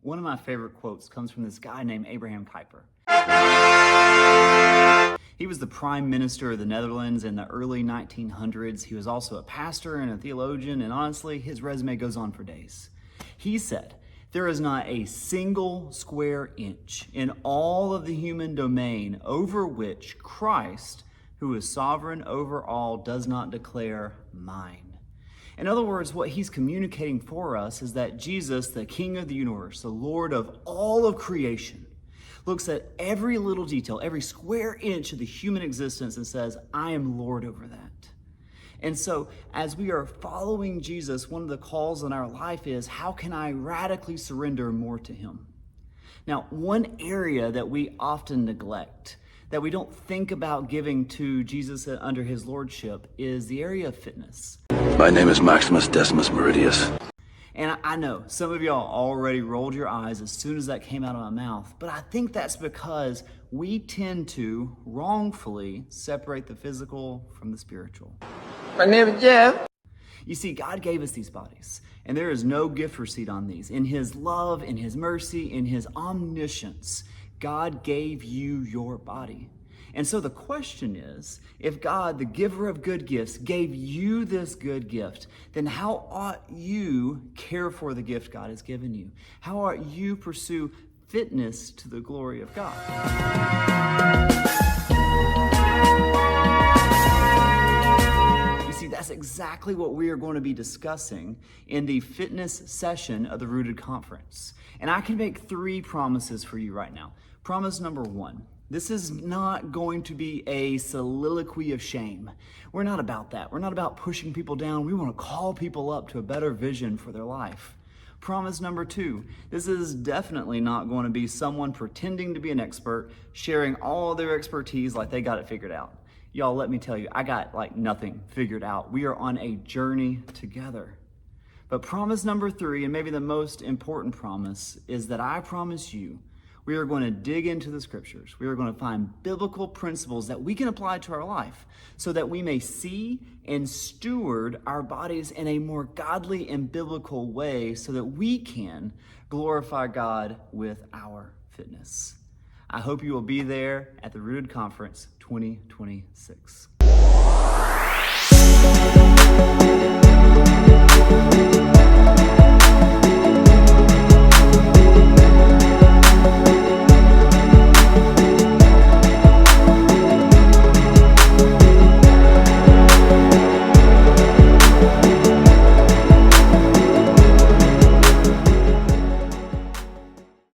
One of my favorite quotes comes from this guy named Abraham Kuyper. He was the prime minister of the Netherlands in the early 1900s. He was also a pastor and a theologian, and honestly, his resume goes on for days. He said, "There is not a single square inch in all of the human domain over which Christ, who is sovereign over all, does not declare mine." In other words, what he's communicating for us is that Jesus, the King of the universe, the Lord of all of creation, looks at every little detail, every square inch of the human existence and says, I am Lord over that. And so as we are following Jesus, one of the calls in our life is, how can I radically surrender more to him? Now, one area that we often neglect, that we don't think about giving to Jesus under his lordship, is the area of fitness. My name is Maximus Decimus Meridius. And I know some of y'all already rolled your eyes as soon as that came out of my mouth, but I think that's because we tend to wrongfully separate the physical from the spiritual. My name is Jeff. You see, God gave us these bodies, and there is no gift receipt on these. In his love, in his mercy, in his omniscience, God gave you your body. And so the question is, if God, the giver of good gifts, gave you this good gift, then how ought you care for the gift God has given you? How ought you pursue fitness to the glory of God? You see, that's exactly what we are going to be discussing in the fitness session of the Rooted Conference. And I can make 3 promises for you right now. Promise number 1. This is not going to be a soliloquy of shame. We're not about that. We're not about pushing people down. We want to call people up to a better vision for their life. Promise number 2, this is definitely not going to be someone pretending to be an expert, sharing all their expertise like they got it figured out. Y'all, let me tell you, I got nothing figured out. We are on a journey together. But promise number 3, and maybe the most important promise, is that I promise you, we are going to dig into the scriptures. We are going to find biblical principles that we can apply to our life so that we may see and steward our bodies in a more godly and biblical way so that we can glorify God with our fitness. I hope you will be there at the Rooted Conference 2026.